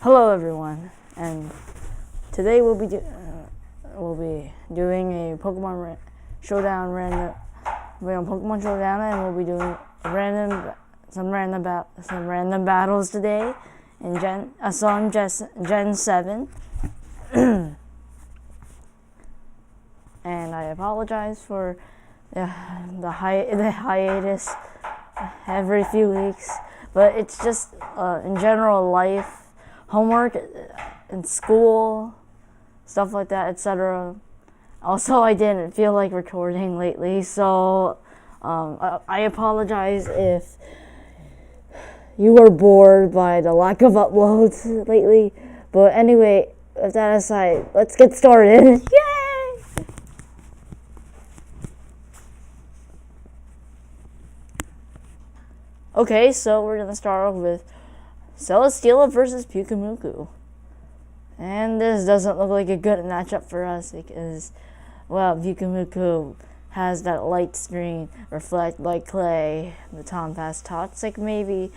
Hello everyone, and today we'll be doing a Showdown random. We're on Pokemon Showdown, and we'll be doing some random battles today in Gen 7. And I apologize for the hiatus every few weeks, but it's just in general life. Homework in school, stuff like that, etc. Also, I didn't feel like recording lately, so I apologize if you were bored by the lack of uploads lately. But anyway, with that aside, let's get started. Yay! Okay, so we're gonna start off with Celesteela versus Pyukumuku. And this doesn't look like a good matchup for us because, well, Pyukumuku has that light screen, reflect like clay, the Tom Pass Toxic maybe,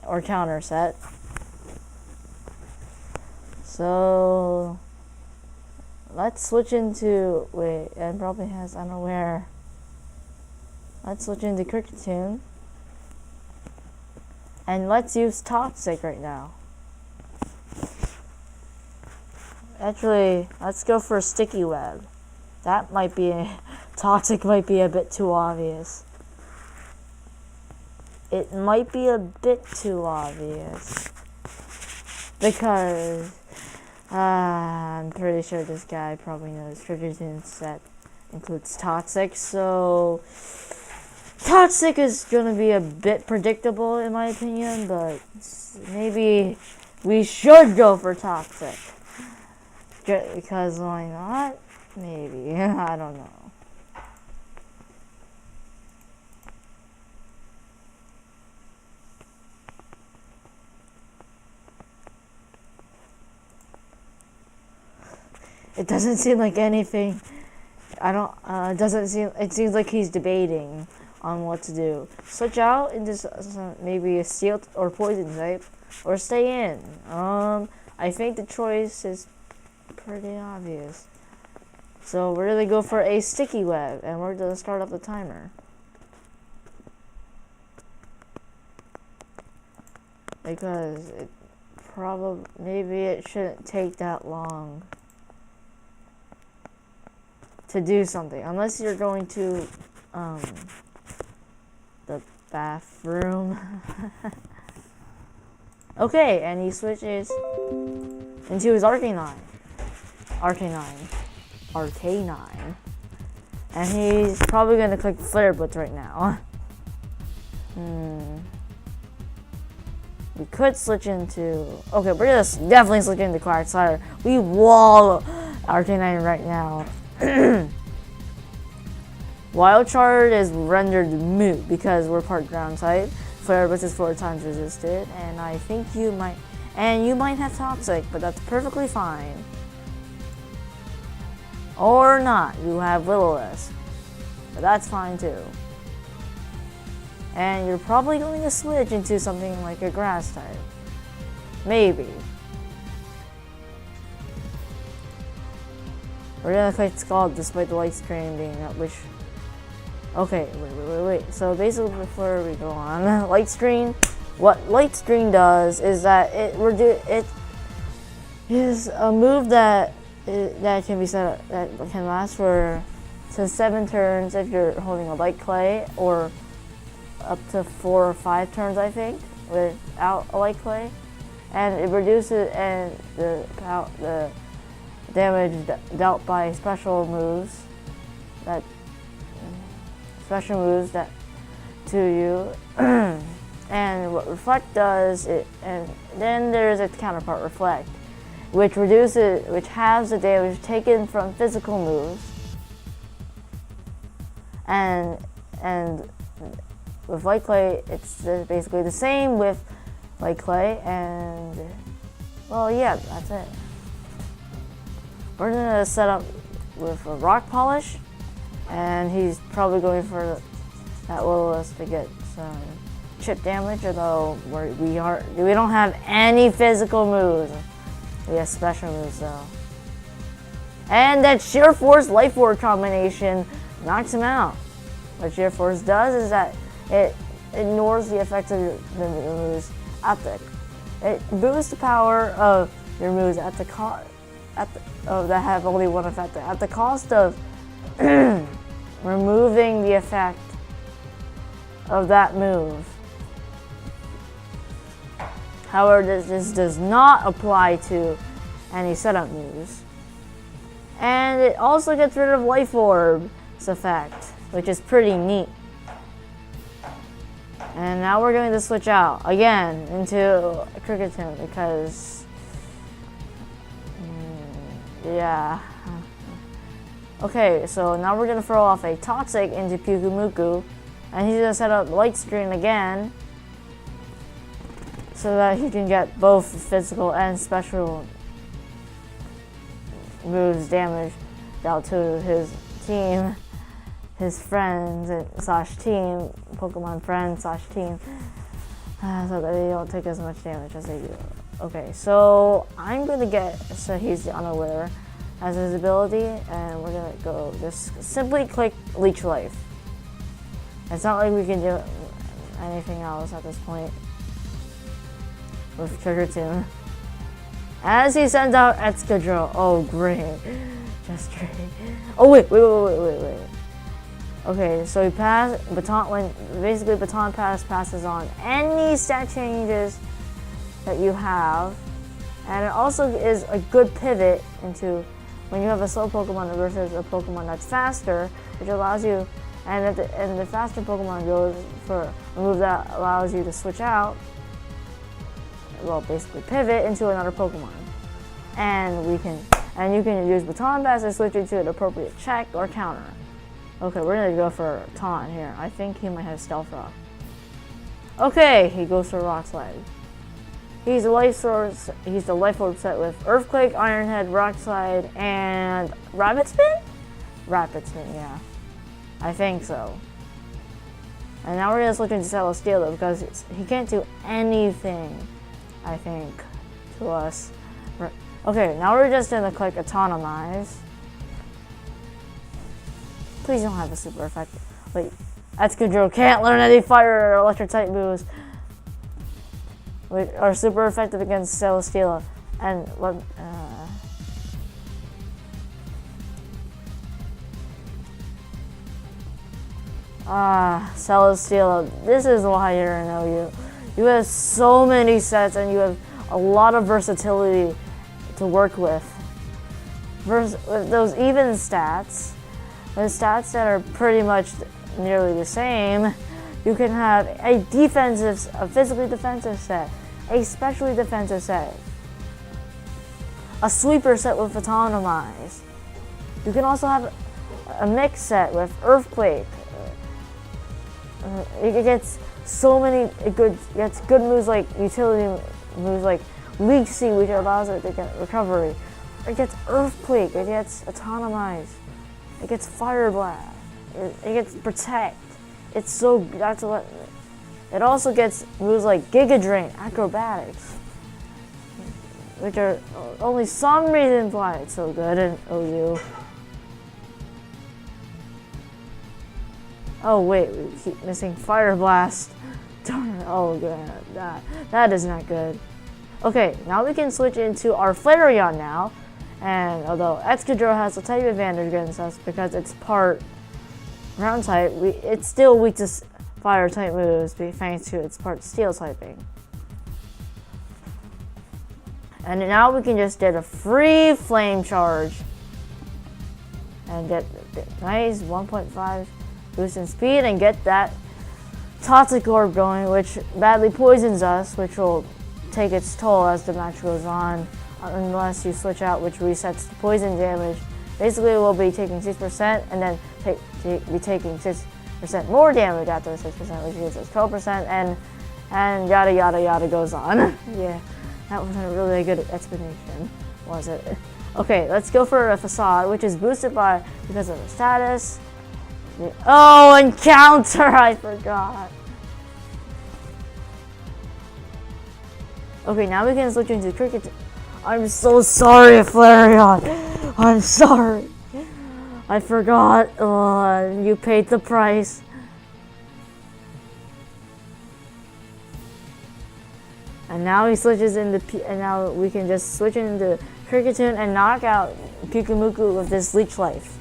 or counter set. So let's switch into, it probably has unaware. Let's switch into Cricketune. And let's use Toxic right now. Actually, let's go for a Sticky Web. That might be Toxic might be a bit too obvious. It might be a bit too obvious. Because I'm pretty sure this guy probably knows Cricketune set includes Toxic, so Toxic is going to be a bit predictable in my opinion, but maybe we should go for Toxic. Because why not? Maybe. I don't know. It doesn't seem like anything. It seems like he's debating on what to do. Switch out into maybe a Steel or Poison type, or stay in. I think the choice is pretty obvious. So we're gonna go for a Sticky Web, and we're gonna start up the timer. Because maybe it shouldn't take that long to do something, unless you're going to the bathroom. Okay, and he switches into his Arcanine, and he's probably gonna click Flare Blitz right now. We could switch into. Okay, we're gonna definitely switch into Quagsire. We wall Arcanine right now. Wild Charge is rendered moot because we're part ground type. Flare Blitz is 4 times resisted, and I think you might have Toxic, but that's perfectly fine. Or not, you have Will-O-Wisp, but that's fine too. And you're probably going to switch into something like a Grass type, maybe. We're gonna click Scald despite the light screen being up, which. Okay, wait. So basically, before we go on, light screen. What light screen does is that it is a move that can be set up, that can last for 7 turns if you're holding a light clay, or up to 4 or 5 turns, I think, without a light clay, and it reduces the damage dealt by special moves that to you. And what Reflect does, and then there's its counterpart, Reflect, which halves the damage taken from physical moves. And with Light Clay, it's basically the same with Light Clay, and well, yeah, that's it. We're gonna set up with a Rock Polish, and he's probably going for that Will-O-Wisp to get some chip damage, although we don't have any physical moves. We have special moves though. And that Sheer Force Life Orb combination knocks him out. What Sheer Force does is that it ignores the effects of the moves it boosts the power of your moves that have only one effect at the cost of removing the effect of that move. However, this does not apply to any setup moves. And it also gets rid of Life Orb's effect, which is pretty neat. And now we're going to switch out again into Kricketon because, yeah. Okay, so now we're going to throw off a Toxic into Pyukumuku, and he's going to set up Light Screen again so that he can get both physical and special moves damage out to his team. His friends slash team, Pokemon friends slash team, so that they don't take as much damage as they do. Okay, so I'm gonna so he's the Unaware as his ability, and we're gonna go just simply click Leech Life. It's not like we can do anything else at this point with Kricketon. As he sends out Excadrill, oh great, just great. Oh wait. Okay, so he passed Baton Baton Pass passes on any stat changes that you have, and it also is a good pivot into when you have a slow Pokemon versus a Pokemon that's faster, which allows you, and the faster Pokemon goes for a move that allows you to switch out. Well, basically pivot into another Pokemon, and you can use Baton Pass to switch into an appropriate check or counter. Okay, we're gonna go for Taunt here. I think he might have Stealth Rock. Okay, he goes for Rock Slide. He's the Life Orb set with Earthquake, Iron Head, Rock Slide, and Rapid Spin? Rapid Spin, yeah. I think so. And now we're gonna switch into Celesteela because he can't do anything, I think, to us. Okay, now we're just gonna click Autonomize. Please don't have a super effect. Wait, Excadrill can't learn any fire or electric type moves. Are super effective against Celesteela. And Celesteela, this is why you're an OU. You have so many sets and you have a lot of versatility to work with. With those even stats, the stats that are pretty much nearly the same, you can have a physically defensive set, a specially defensive set, a sweeper set with Autonomize. You can also have a mix set with Earthquake. It gets so many good moves like utility moves like Leech Seed, which allows it to get recovery. It gets Earthquake. It gets Autonomize. It gets Fire Blast. It gets Protect. That's what. It also gets moves like Giga Drain, Acrobatics, which are only some reasons why it's so good in OU. Oh wait, we keep missing Fire Blast. Darn it. Oh god, that is not good. Okay, now we can switch into our Flareon now. And although Excadrill has a type advantage against us because it's part ground type, it's still weak to fire type moves thanks to its part steel typing. And now we can just get a free Flame Charge and get nice 1.5 boost in speed and get that Toxic Orb going, which badly poisons us, which will take its toll as the match goes on. Unless you switch out, which resets the poison damage. Basically, we'll be taking 6% and then be taking 6% more damage after 6%, which gives us 12%, and yada yada yada goes on. Yeah, that wasn't really a good explanation, was it? Okay, let's go for a Facade, which is boosted because of the status. Oh, Encounter! I forgot. Okay, now we can switch into cricket. I'm so sorry, Flareon. I'm sorry. I forgot. You paid the price. And now he switches into and now we can just switch into Cricketune and knock out Pikamuku with this Leech Life.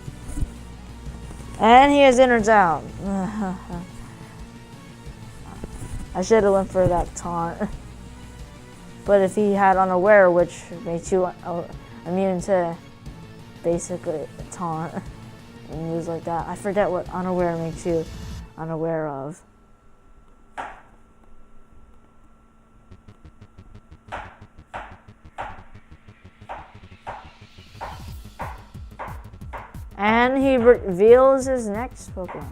And he has Inner Down. I should have went for that taunt. But if he had Unaware, which makes you immune to basically taunt and moves like that. I forget what Unaware makes you unaware of. And he reveals his next Pokemon.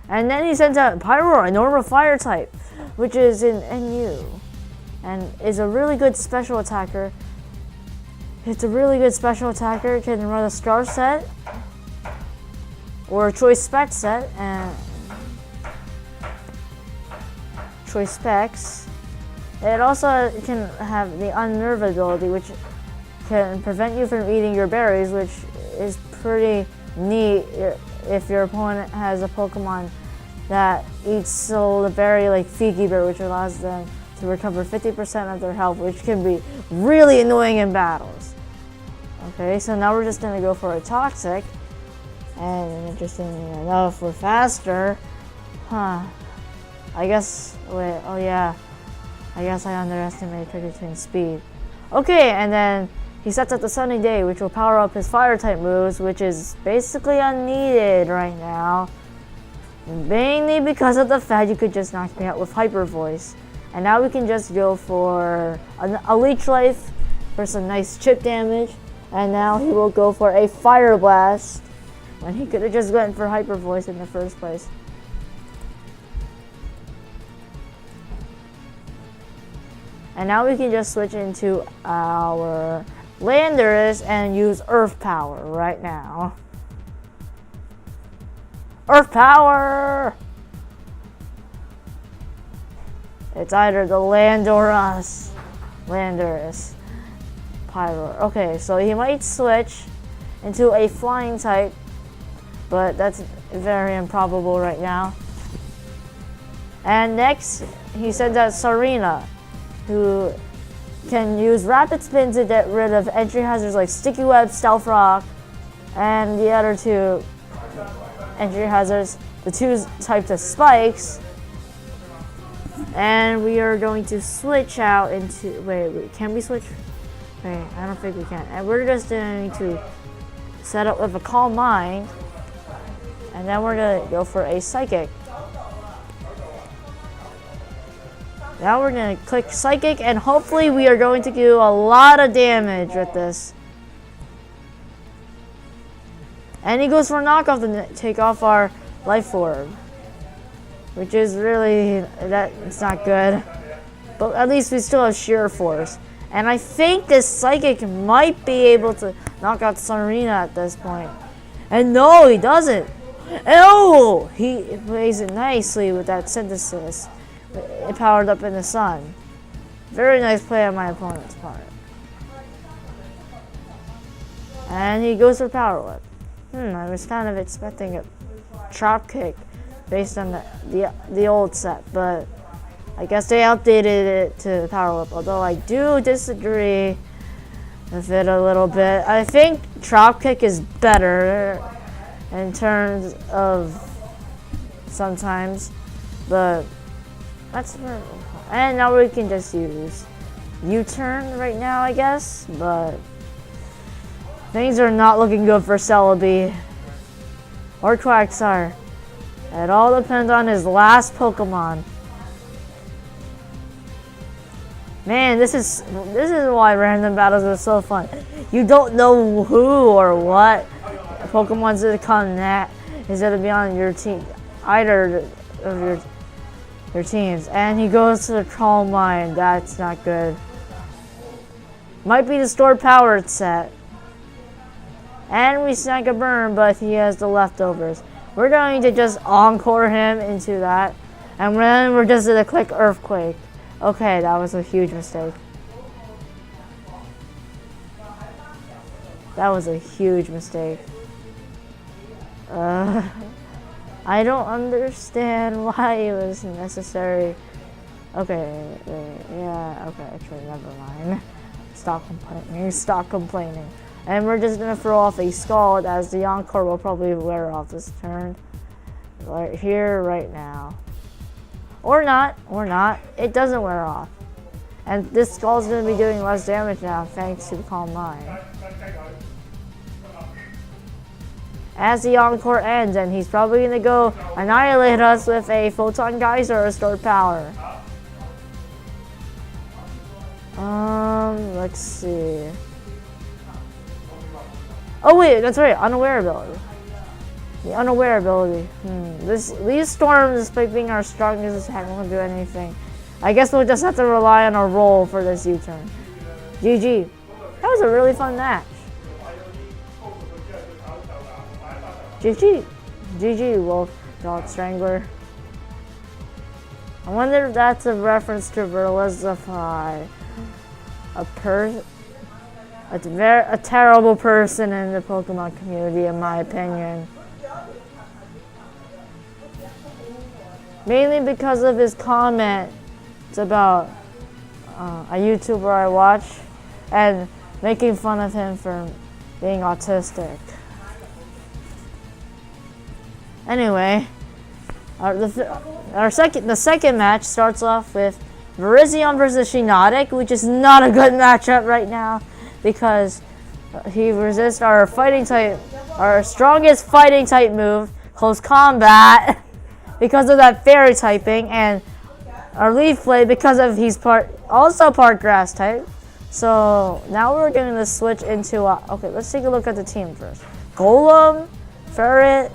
And then he sends out Pyroar, a normal fire type, which is in NU. And is a really good special attacker. It's a really good special attacker. Can run a Scarf set. Or a Choice Spec set. And Choice Specs. It also can have the Unnerve ability, which can prevent you from eating your berries, which is pretty neat if your opponent has a Pokemon that eats the berry like Fiki Bear, which allows them to recover 50% of their health, which can be really annoying in battles. Okay, so now we're just gonna go for a Toxic, and interestingly enough, we're faster. I guess, wait, oh yeah, I guess I underestimated Cricket's speed. Okay, and then he sets up the Sunny Day, which will power up his Fire-type moves, which is basically unneeded right now. Mainly because of the fact you could just knock me out with Hyper Voice. And now we can just go for a Leech Life for some nice chip damage. And now he will go for a Fire Blast when he could have just went for Hyper Voice in the first place. And now we can just switch into our Landers and use Earth Power right now. Earth Power! It's either the land or us. Landers. Pyro. Okay, so he might switch into a flying type, but that's very improbable right now. And next, he sends out Serena, who can use Rapid Spin to get rid of entry hazards like Sticky Web, Stealth Rock, and the other two entry hazards, the two types of spikes. And we are going to switch out into, wait, can we switch? Wait, I don't think we can. And we're just going to set up with a Calm Mind, and then we're gonna go for a Psychic. Now we're gonna click Psychic, and hopefully we are going to do a lot of damage with this. And he goes for a knockoff to take off our Life Orb, which is really, it's not good. But at least we still have Sheer Force. And I think this Psychic might be able to knock out Serena at this point. And no, he doesn't. Oh, he plays it nicely with that Synthesis. It powered up in the sun. Very nice play on my opponent's part. And he goes for Power Whip. I was kind of expecting a Drop Kick based on the old set, but I guess they updated it to Power Whip, although I do disagree with it a little bit. I think Drop Kick is better in terms of sometimes, but that's where, and now we can just use U-turn right now, I guess, but things are not looking good for Celebi or Quagsire. It all depends on his last Pokemon. Man, this is why random battles are so fun. You don't know who or what Pokemon's gonna come next. Is gonna be on your team, either of your teams. And he goes to the Calm Mind. That's not good. Might be the Stored Power set. And we snag a burn, but he has the leftovers. We're going to just encore him into that. And then we're just going to click Earthquake. Okay, that was a huge mistake. That was a huge mistake. I don't understand why it was necessary. Okay, yeah, okay, actually, never mind. Stop complaining, stop complaining. And we're just gonna throw off a Scald as the Encore will probably wear off this turn. Right here, right now. Or not, it doesn't wear off. And this Scald's gonna be doing less damage now thanks to the Calm Mind. As the Encore ends, and he's probably gonna go annihilate us with a Photon Geyser or Restored Power. Let's see. Oh wait, that's right, Unaware ability. The Unaware ability. These storms, despite being our strongest attack, won't do anything. I guess we'll just have to rely on our roll for this U-turn. GG. That was a really fun match. GG. GG, Wolf Dog Strangler. I wonder if that's a reference to Verilizify. A terrible person in the Pokemon community, in my opinion. Mainly because of his comment about a YouTuber I watch and making fun of him for being autistic. Anyway, the second match starts off with Virizion versus Shiinotic, which is not a good matchup right now because he resists our fighting type, our strongest fighting type move, Close Combat, because of that fairy typing, and our Leaf Blade because of he's also part grass type. So now we're going to switch into okay, let's take a look at the team first. Golem, Ferret,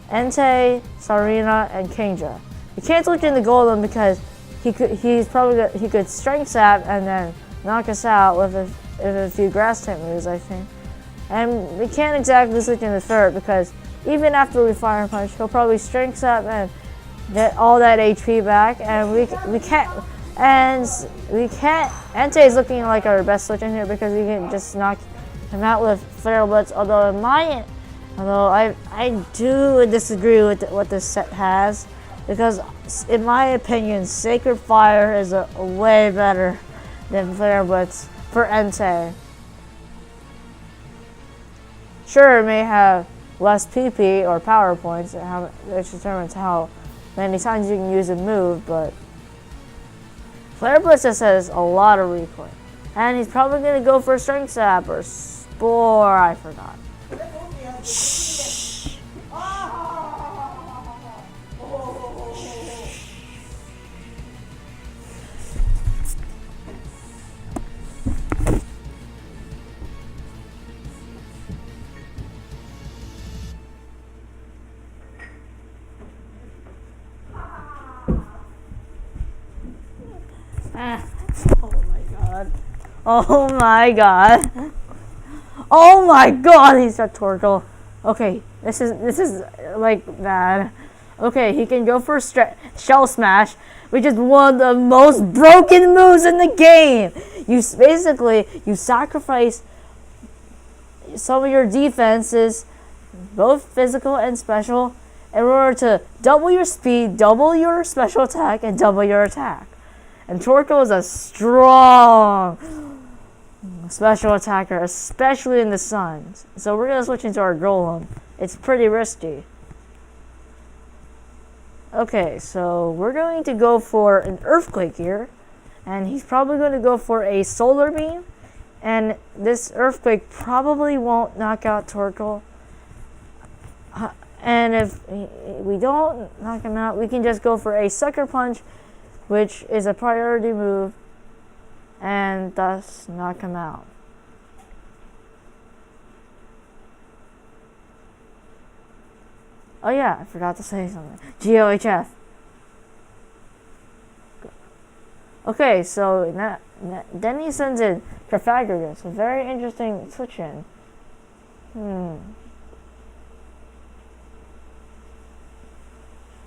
Entei, Sarina, and Kingdra. You can't switch into Golem because he could Strength Sap and then knock us out with a few grass type moves, I think. And we can't exactly switch into Ferret because even after we Fire Punch, he'll probably Strength Sap and get all that HP back, and we can't. Entei is looking like our best switch in here because we can just knock him out with Flare Blitz. Although I do disagree with what this set has, because in my opinion, Sacred Fire is a way better than Flare Blitz for Entei. Sure, it may have less PP or power points, which determines how many times you can use a move, but Flare Blitz just has a lot of recoil. And he's probably going to go for Strength Sap or Spore, I forgot. Shh. Oh my god. Oh my god. Oh my god, he's got Torkoal. Okay, this is like bad. Okay, he can go for Shell Smash, which is one of the most broken moves in the game. You sacrifice some of your defenses, both physical and special, in order to double your speed, double your special attack, and double your attack. And Torkoal is a strong special attacker, especially in the sun. So we're going to switch into our Golem. It's pretty risky. Okay, so we're going to go for an Earthquake here. And he's probably going to go for a Solar Beam. And this Earthquake probably won't knock out Torkoal. And if we don't knock him out, we can just go for a Sucker Punch, which is a priority move, and thus knock him out. Oh yeah, I forgot to say something. GOHF. Okay, so then he sends in Pythagoras, a very interesting switch in.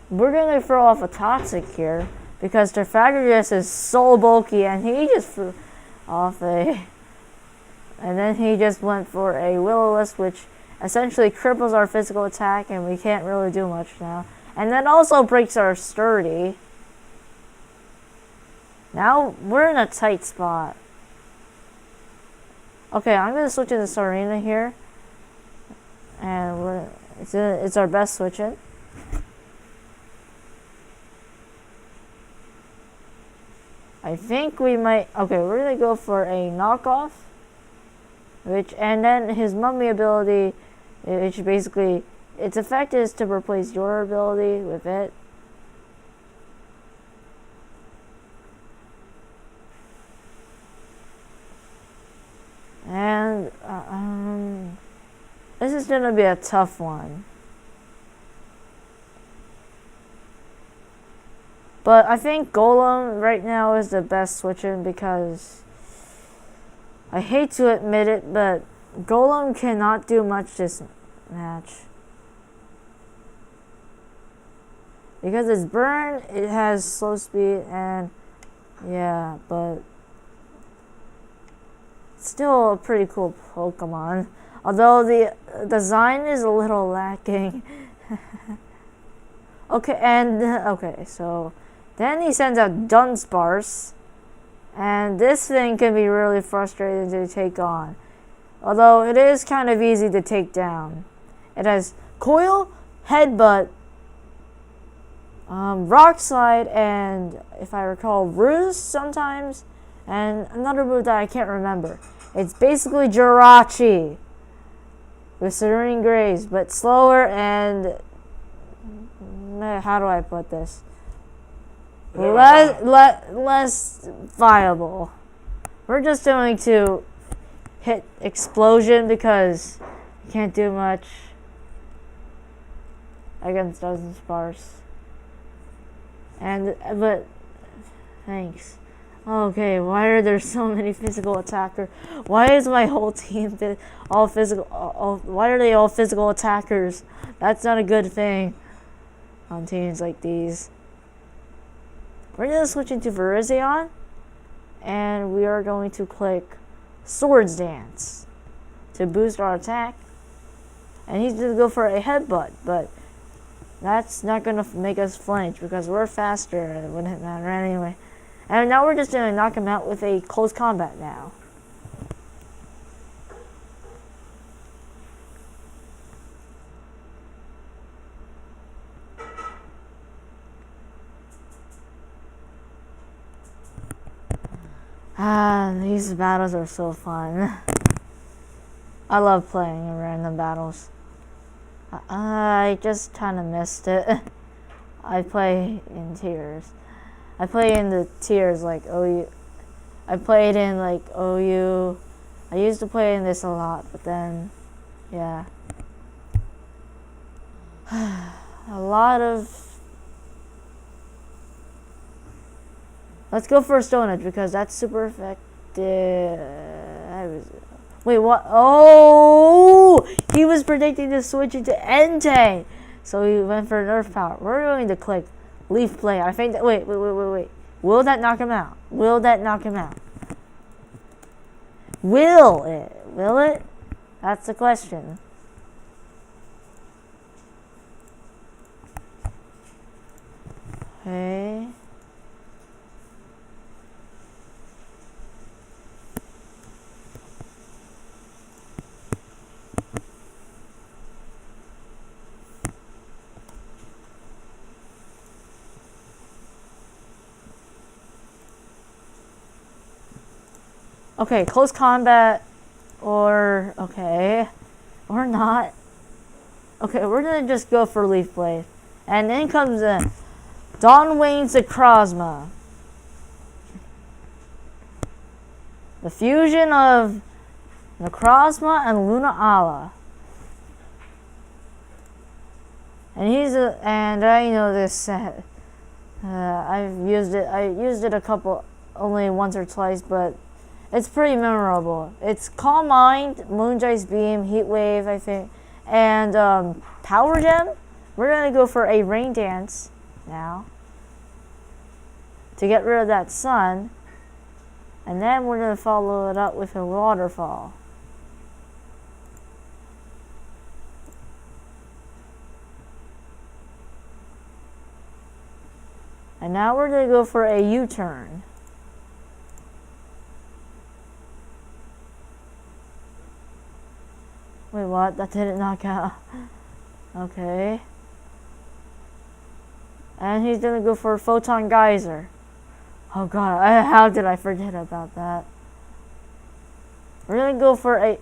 We're going to throw off a Toxic here, because Terfagius is so bulky, and he just flew off a... And then he just went for a Will-O-Wisp, which essentially cripples our physical attack, and we can't really do much now. And that also breaks our sturdy. Now we're in a tight spot. Okay, I'm gonna switch into Serena here, and it's our best switch in. I think we might. Okay, we're gonna go for a knockoff, and then his mummy ability, which basically its effect is to replace your ability with it. And this is gonna be a tough one. But I think Golem right now is the best switch in because I hate to admit it, but Golem cannot do much this match. Because it's burn, it has slow speed, and yeah, but still a pretty cool Pokemon. Although the design is a little lacking. Okay, so then he sends out Dunsparce, and this thing can be really frustrating to take on. Although it is kind of easy to take down. It has Coil, Headbutt, Rock Slide, and if I recall, Ruse sometimes, and another move that I can't remember. It's basically Jirachi with Serene Grace, but slower and how do I put this? Less viable. We're just going to hit Explosion because you can't do much against Dunsparce. But thanks. Okay, why are there so many physical attackers? Why is my whole team all physical? Why are they all physical attackers? That's not a good thing on teams like these. We're going to switch into Virizion, and we are going to click Swords Dance to boost our attack. And he's going to go for a Headbutt, but that's not going to make us flinch because we're faster and it wouldn't matter anyway. And now we're just going to knock him out with a close combat now. These battles are so fun. I love playing in random battles. I just kind of missed it. I play in tiers. I play in the tiers like OU. I played in like OU. I used to play in this a lot, but then, yeah. A lot of... Let's go for a Stone Edge because that's super effective. Wait, what? Oh! He was predicting to switch into Entei. So he went for Nerf Power. We're going to click Leaf Blade. I think that... Wait. Will that knock him out? Will that knock him out? Will it? Will it? That's the question. Okay. Okay, close combat, or, okay, or not. Okay, we're gonna just go for Leaf Blade. And in comes in Dawn Wayne's Necrozma. The fusion of Necrozma and Lunala. And I know this set. I used it a couple, only once or twice, but it's pretty memorable. It's Calm Mind, Moongeist Beam, Heat Wave, I think, and Power Gem. We're gonna go for a Rain Dance now. to get rid of that sun. And then we're going to follow it up with a waterfall. And now we're going to go for a U-turn. Wait, what? That didn't knock out. Okay. And he's going to go for a photon geyser. Oh god, how did I forget about that? We're going to go for a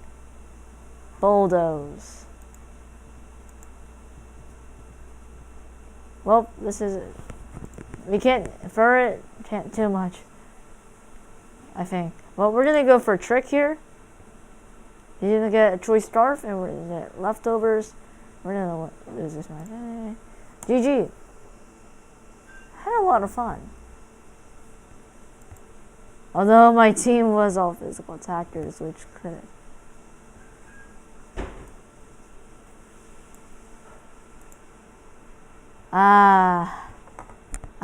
bulldoze. Well, this is it. We can't, for it, can't too much. I think. Well, we're going to go for a trick here. He's going to get a choice scarf, and we're going to get leftovers. We're going to lose this match. GG. Had a lot of fun. Although my team was all physical attackers, which could.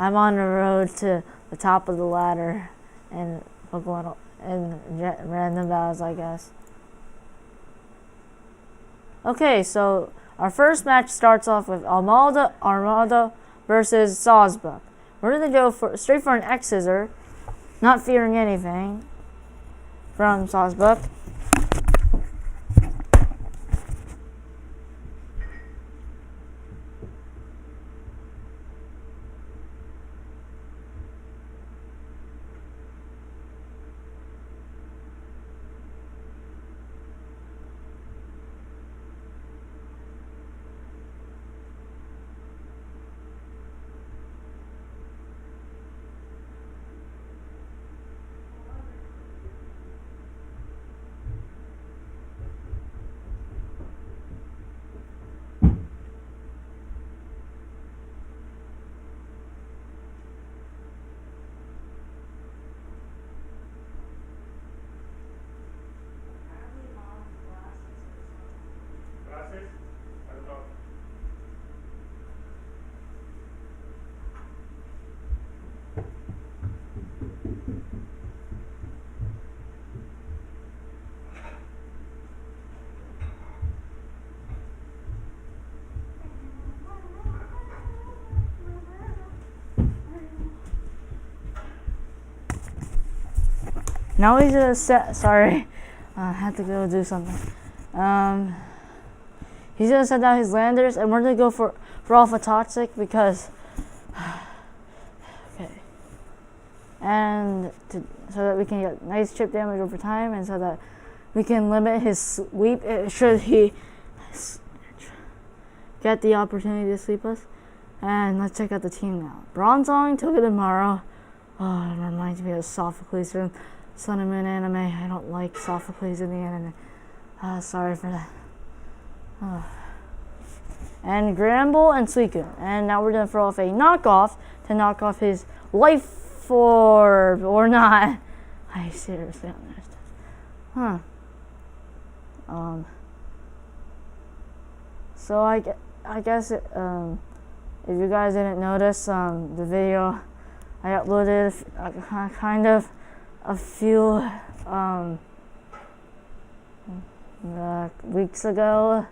I'm on the road to the top of the ladder and Pokemon and random battles, I guess. Okay, so our first match starts off with Armada versus Sawsbuck. We're gonna go straight for an X scissor, not fearing anything from Sawsbuck. Now he's gonna set. Sorry, I had to go do something. He's gonna set down his landers, and we're gonna go for Alpha Toxic because. Okay. And so that we can get nice chip damage over time, and so that we can limit his sweep should he get the opportunity to sweep us. And let's check out the team now. Bronzong, Togedemaru. Oh, it reminds me of Sophocles from Sun and Moon anime. I don't like Sophocles in the anime. Sorry for that. And Gramble and Suicune. And now we're going to throw off a knockoff to knock off his life orb. Or not. I seriously don't understand. So I guess if you guys didn't notice, the video I uploaded kind of a few weeks ago.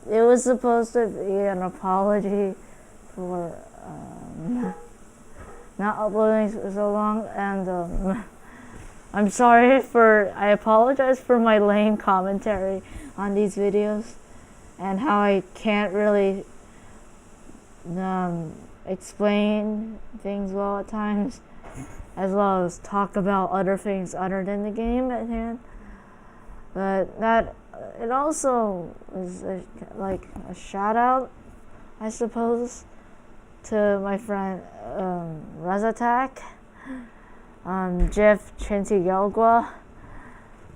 It was supposed to be an apology for not uploading for so long, and I apologize for my lame commentary on these videos and how I can't really explain things well at times, as well as talk about other things other than the game at hand. But that it also is like a shout out, I suppose, to my friend Reza, Jeff Chinti.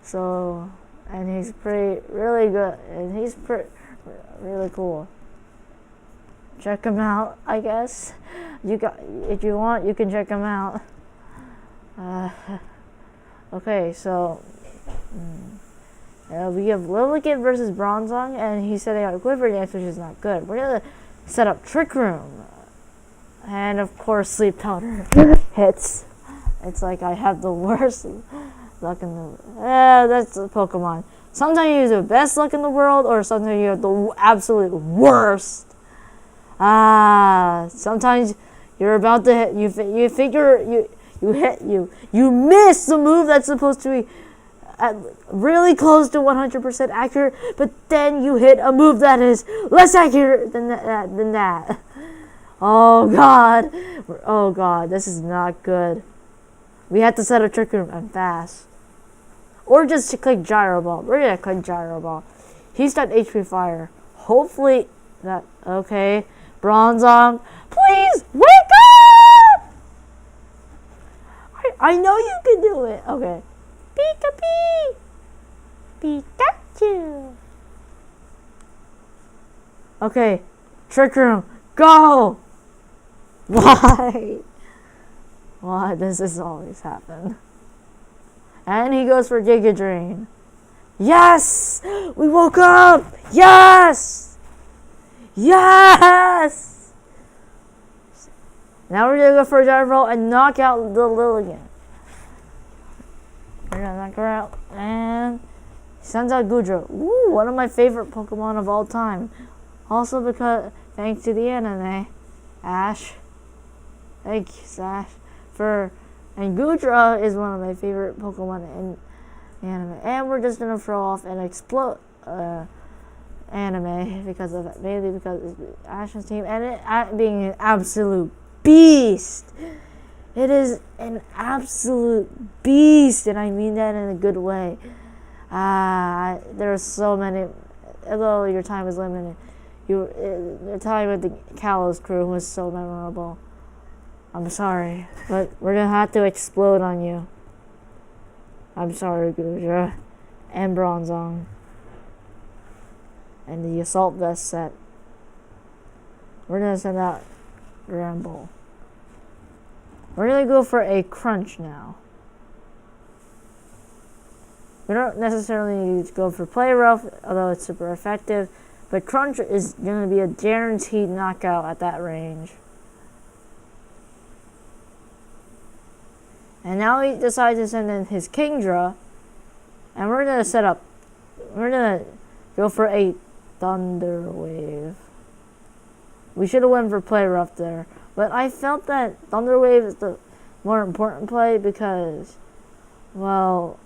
So, and he's really good, and he's really cool. Check him out, I guess. If you want, you can check him out. Okay, so we have Lilligant versus Bronzong, and he said they got a Quiver Dance, which is not good. We're gonna set up Trick Room. And of course, sleep powder hits. It's like I have the worst luck in the. That's a Pokemon. Sometimes you have the best luck in the world, or sometimes you have the absolute worst. Sometimes you're about to hit. You figure you miss the move that's supposed to be really close to 100% accurate, but then you hit a move that is less accurate than that. Oh god, this is not good. We have to set a trick room and fast. Or just to click Gyro Ball. We're gonna click Gyro Ball. He's got HP Fire. Hopefully that, okay. Bronzong, please wake up! I know you can do it. Okay. Pikachu. Okay. Trick room, go! Why? Why does this always happen? And he goes for Giga Drain. Yes! We woke up! Yes! Yes! Now we're gonna go for a Gyro Ball and knock out the Lilligant. We're gonna knock her out. And he sends out Goodra. Ooh, one of my favorite Pokemon of all time. Also because, thanks to the anime, Ash. Thank you, Sash. And Goodra is one of my favorite Pokemon in anime. And we're just gonna throw off and explode anime mainly because it's Ash's team and it being an absolute beast. It is an absolute beast, and I mean that in a good way. There are so many. Although your time is limited, your time with the Kalos crew was so memorable. I'm sorry, but we're gonna have to explode on you. I'm sorry, Goodra and Bronzong. And the Assault Vest set. We're gonna send out Ramble. We're gonna go for a Crunch now. We don't necessarily need to go for Play Rough, although it's super effective. But Crunch is gonna be a guaranteed knockout at that range. And now he decides to send in his Kingdra. And we're gonna go for a Thunder Wave. We should have went for Play Rough there. But I felt that Thunder Wave is the more important play because, well,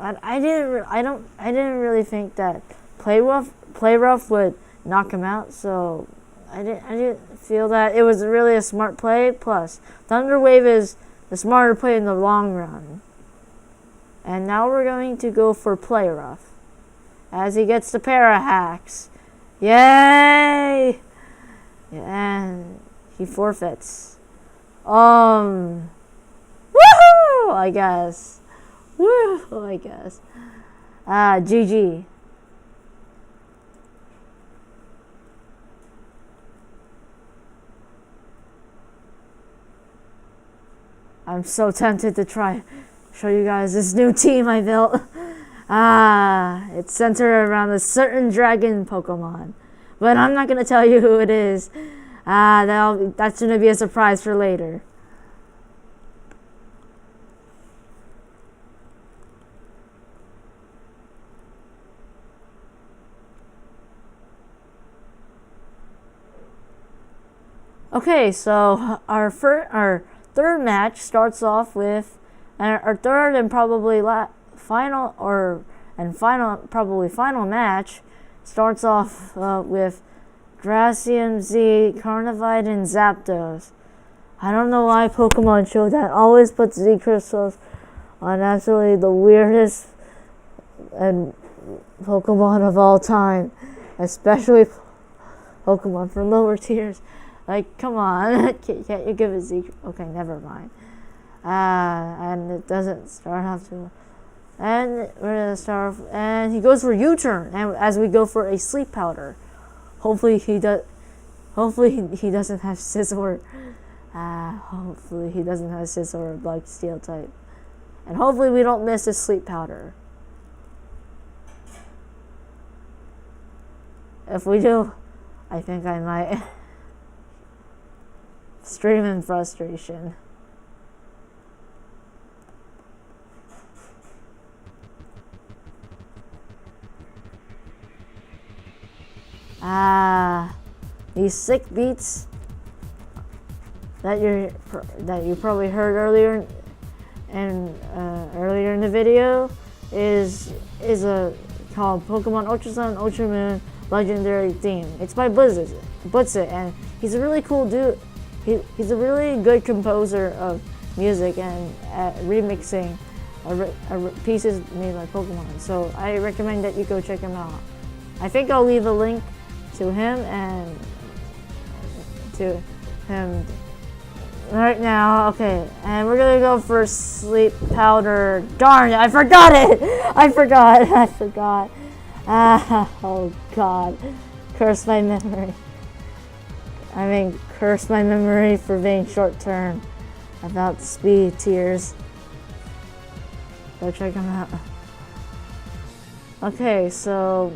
I didn't really think that Play Rough would knock him out, so I didn't feel that it was really a smart play. Plus, Thunder Wave is the smarter play in the long run. And now we're going to go for Play Rough as he gets the Para-Hacks. Yay! And he forfeits. Woohoo! I guess. Woo! I guess. GG. I'm so tempted to show you guys this new team I built. It's centered around a certain dragon Pokemon. But I'm not going to tell you who it is. That's going to be a surprise for later. Okay, so our third match starts off with our third and probably final match starts off with Dracium Z, Carnivide, and Zapdos. I don't know why Pokemon Showdown always puts Z crystals on absolutely the weirdest and Pokemon of all time, especially Pokemon from lower tiers. Like, come on, can't you give it Z? Okay, never mind. And it doesn't start off to. And we're gonna start off, and he goes for U-turn, and as we go for a Sleep Powder. Hopefully he doesn't have Scizor. Hopefully he doesn't have Scizor like Steel type, and hopefully we don't miss a Sleep Powder. If we do, I think I might streaming frustration. These sick beats that you probably heard earlier in the video is called Pokemon Ultra Sun Ultra Moon Legendary Theme. It's by Blizzard, and he's a really cool dude. He's a really good composer of music and remixing pieces made by Pokemon. So I recommend that you go check him out. I think I'll leave a link to him and to him right now. Okay, and we're gonna go for Sleep Powder. Darn it, I forgot it! I forgot. Oh god. Curse my memory. Curse my memory for being short term about speed tears. Go check him out. Okay, so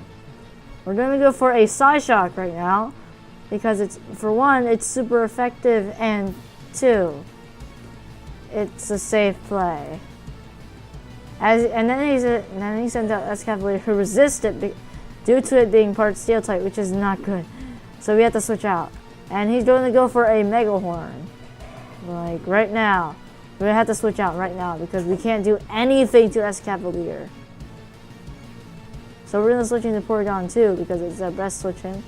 we're gonna go for a Psyshock right now because it's, for one, it's super effective, and two, it's a safe play. And then he sends out Escavalier who resists it due to it being part Steel type, which is not good. So we have to switch out, and he's going to go for a Mega Horn, like right now. We have to switch out right now because we can't do anything to Escavalier. So we're gonna switch into Porygon 2 because it's the best switching.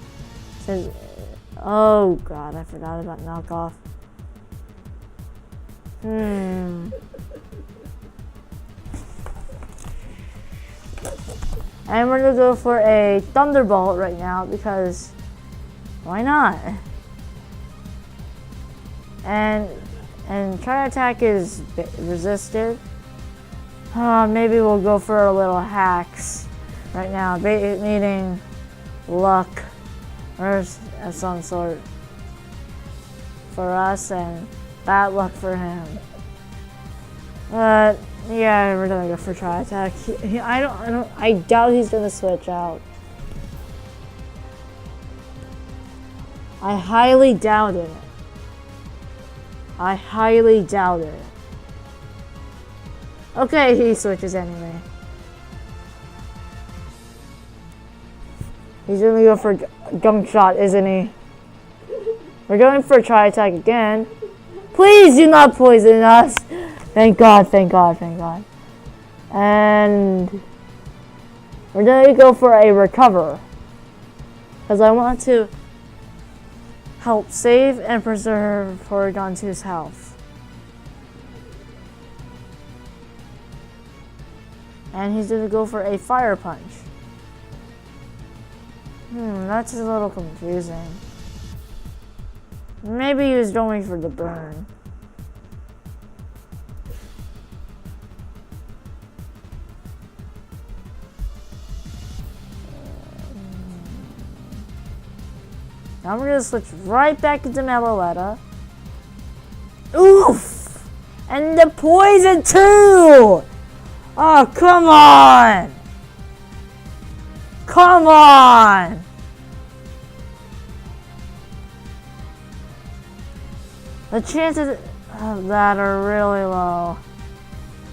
Oh god, I forgot about knockoff. And we're gonna go for a Thunderbolt right now because why not? And Tri-Attack is resisted. Maybe we'll go for a little hacks right now, meaning luck or of some sort for us and bad luck for him. But yeah, we're gonna go for Tri-Attack. I doubt he's gonna switch out. I highly doubt it. Okay, he switches anyway. He's gonna go for Gunk Shot, isn't he? We're going for Tri-Attack again. Please do not poison us. Thank God. And we're gonna go for a Recover because I want to help save and preserve Porygon 2's health. And he's gonna go for a Fire Punch. That's a little confusing. Maybe he was going for the burn. Now we're gonna switch right back into Meloetta. Oof! And the poison too! Oh, come on! Come on! The chances of that are really low.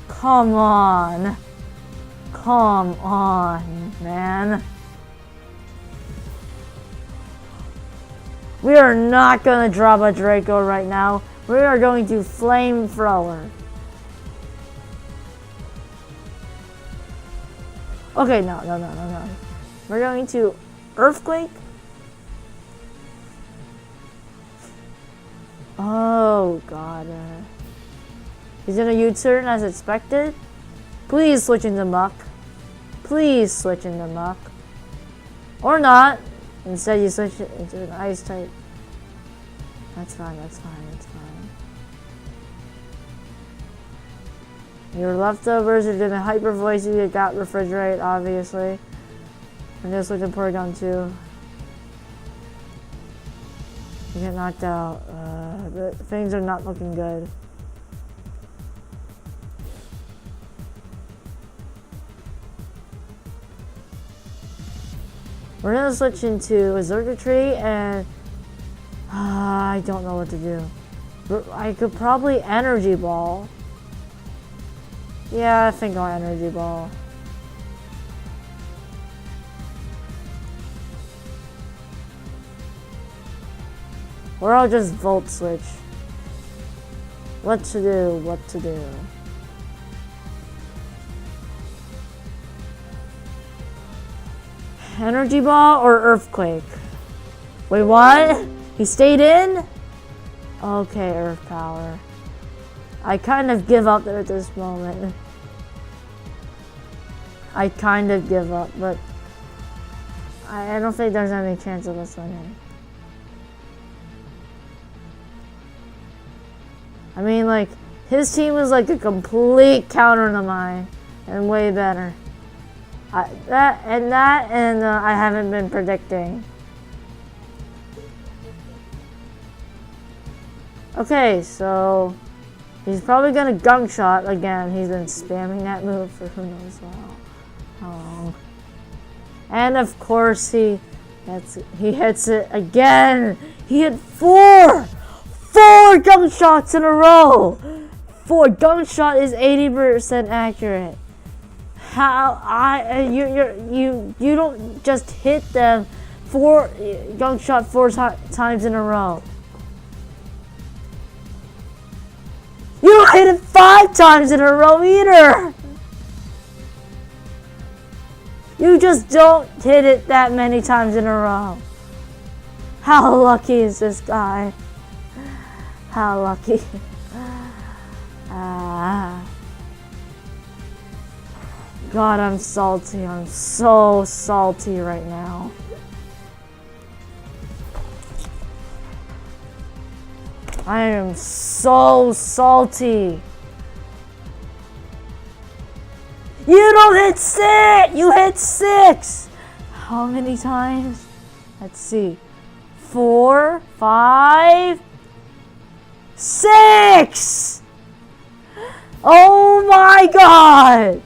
Come on. Come on, man. We are not going to drop a Draco right now. We are going to Flamethrower. Okay, no. We're going to Earthquake. Oh, God. He's going to U-turn as expected. Please switch into Muck. Or not. Instead, you switch it into an Ice type. That's fine. Your leftovers are gonna Hyper Voice you. Got Refrigerate, obviously. I'm gonna switch to Porygon 2. You get knocked out. Things are not looking good. We're gonna switch into a Xurkitree and I don't know what to do. I could probably energy ball. Yeah, I think I'll energy ball. Or I'll just volt switch. What to do, what to do. Energy ball or earthquake? Wait, what? He stayed in? Okay, earth power. I kind of give up there at this moment. I kind of give up, but I don't think there's any chance of us winning. I mean, like, his team was like a complete counter to mine, and way better. I haven't been predicting. Okay, so he's probably gonna gunk shot again. He's been spamming that move for who knows how long. And of course he hits it again. He hit four gunk shots in a row. 4 gunk shot is 80% accurate. How you don't just hit them 4 gunk shot 4 times in a row. You don't hit it 5 times in a row either. You just don't hit it that many times in a row. How lucky is this guy? How lucky. God, I'm salty. I'm so salty right now. I am so salty. You don't hit 6! You hit 6! How many times? Let's see. 4, 5, 6! Oh my God!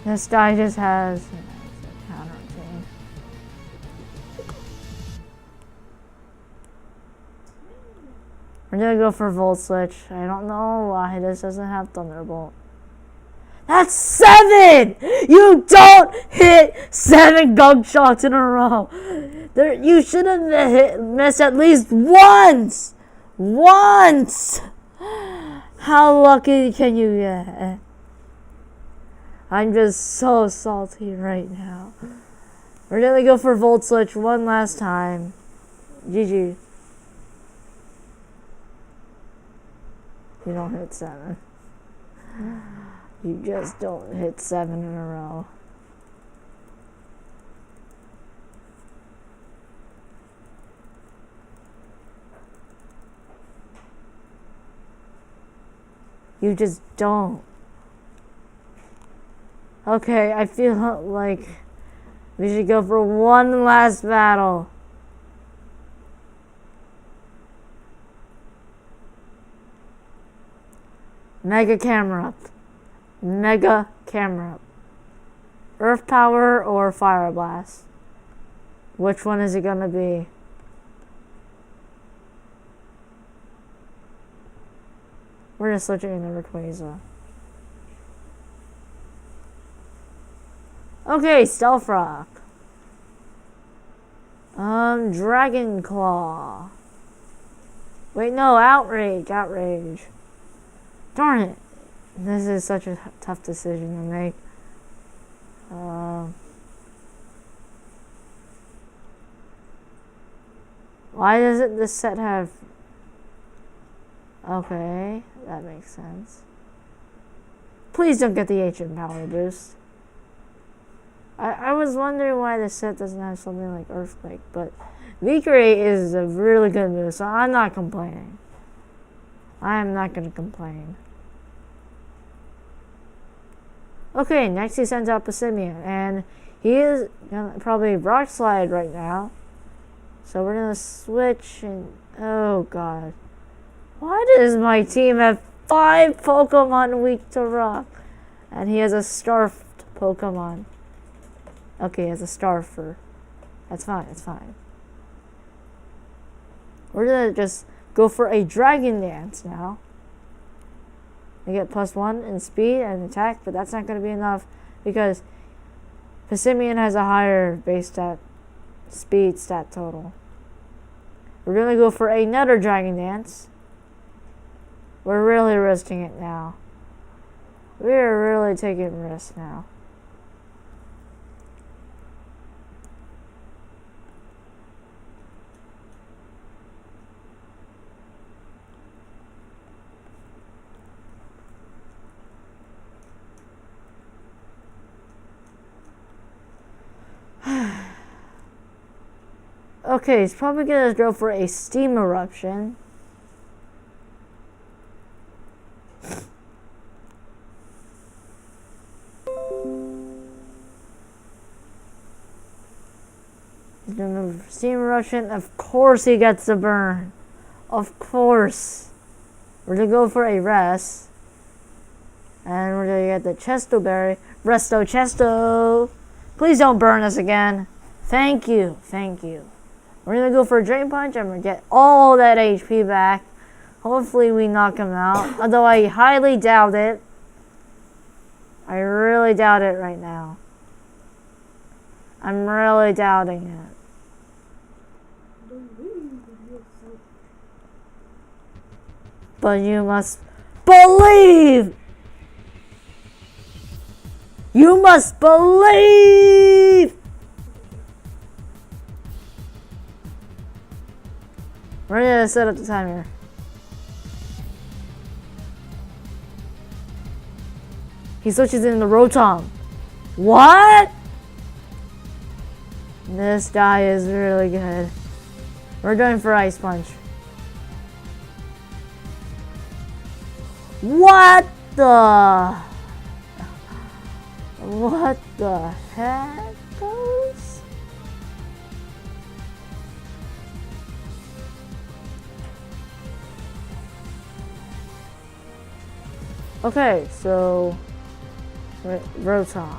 This guy just has a counter team. We're gonna go for Volt Switch. I don't know why this doesn't have Thunderbolt. That's 7! You don't hit 7 gunk shots in a row. You should have missed at least once! Once! How lucky can you get? I'm just so salty right now. We're gonna go for Volt Switch one last time. GG. You don't hit 7. You just don't hit 7 in a row. You just don't. Okay, I feel like we should go for one last battle. Mega camera up. Mega camera up. Earth power or fire blast? Which one is it gonna be? We're just switching into Reza. Okay, Stealth Rock. Dragon Claw. Wait, no, Outrage. Darn it. This is such a tough decision to make. Why doesn't this set have... Okay, that makes sense. Please don't get the HM power boost. I was wondering why this set doesn't have something like Earthquake, but Victory is a really good move, so I'm not complaining. I am not going to complain. Okay, next he sends out Passimian, and he is gonna probably Rock Slide right now. So we're gonna switch and oh god. Why does my team have 5 Pokemon weak to rock? And he has a starved Pokemon. Okay, he has a Starfer. That's fine, that's fine. We're gonna just go for a Dragon Dance now. I get +1 in speed and attack, but that's not gonna be enough because Pissimian has a higher base stat, speed stat total. We're gonna go for another Dragon Dance. We're really risking it now. We're really taking risks now. Okay, he's probably gonna go for a Steam Eruption. He's gonna Steam Eruption. Of course he gets a burn. Of course. We're gonna go for a rest. And we're gonna get the Chesto Berry. Resto Chesto. Please don't burn us again. Thank you. Thank you. We're gonna go for a Drain Punch. I'm gonna get all that HP back. Hopefully we knock him out. Although I highly doubt it. I really doubt it right now. I'm really doubting it. But you must believe! You must believe! We're gonna set up the timer. He switches in the Rotom. What? This guy is really good. We're going for Ice Punch. What the? What the heck goes? Okay, so Rotom.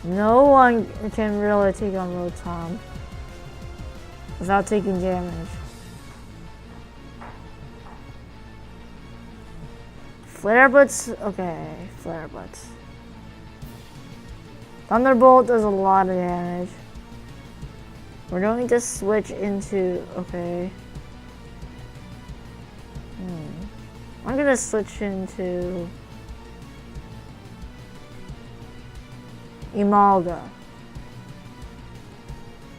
No one can really take on Rotom without taking damage. Flare Blitz, okay, Flare Blitz. Thunderbolt does a lot of damage. We're going to switch into, okay. I'm gonna switch into Imalga.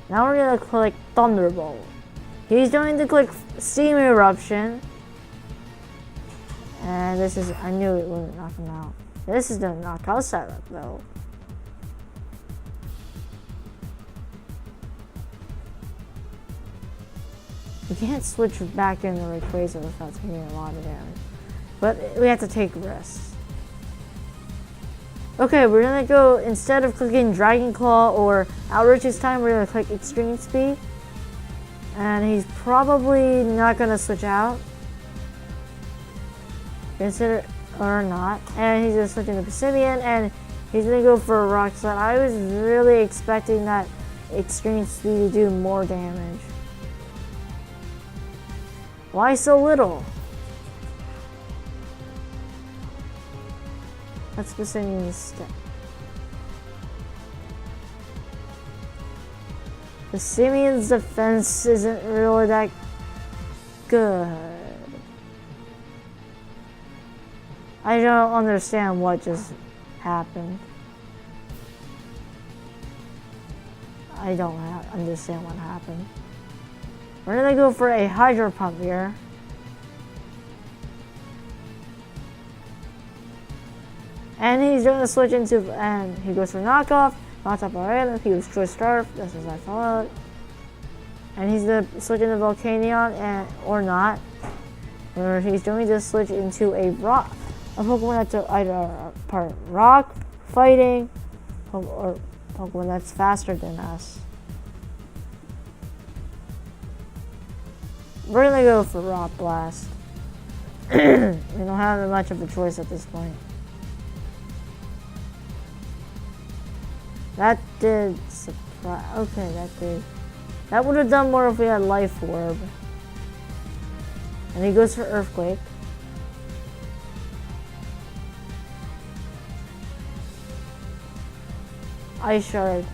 Now we're gonna click Thunderbolt. He's going to click Steam Eruption. And this is, I knew it wouldn't knock him out. This is the knockout setup though. We can't switch back into Rayquaza without taking a lot of damage. But we have to take risks. Okay, we're gonna go, instead of clicking Dragon Claw or Outreach this time, we're gonna click Extreme Speed. And he's probably not gonna switch out. Consider or not. And he's gonna switch into Pissimian and he's gonna go for a Rock Slide. I was really expecting that Extreme Speed to do more damage. Why so little? That's Pissimian's step. Pissimian's defense isn't really that good. I don't understand what just happened. I don't understand what happened. We're gonna go for a Hydro Pump here. And he's gonna switch into, and he goes for Knockoff, knocks up our item, he goes Choice Scarf, that's as I thought. And he's gonna switch into Volcanion, and, or not. Or he's going to switch into a Rock, a Pokemon that's either part Rock, Fighting, or Pokemon that's faster than us. We're gonna go for Rock Blast. We don't have much of a choice at this point. That did surprise. Okay, that did. That would have done more if we had Life Orb. And he goes for Earthquake. Ice Shard.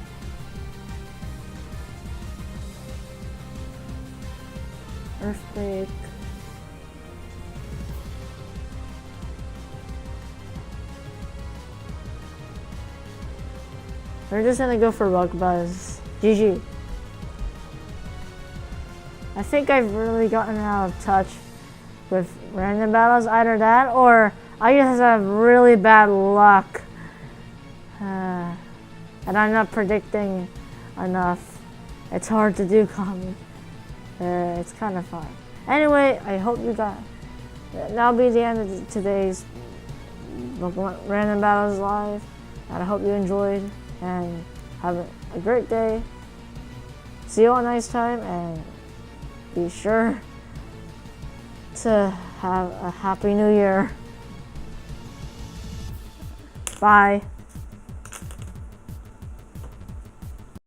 Earthquake. We're just gonna go for Bug Buzz. GG. I think I've really gotten out of touch with random battles. Either that or I just have really bad luck. And I'm not predicting enough. It's hard to do comment. It's kind of fun. Anyway, I hope you got. That'll be the end of today's Pokemon Random Battles Live. And I hope you enjoyed and have a great day. See you all next time, and be sure to have a Happy New Year. Bye.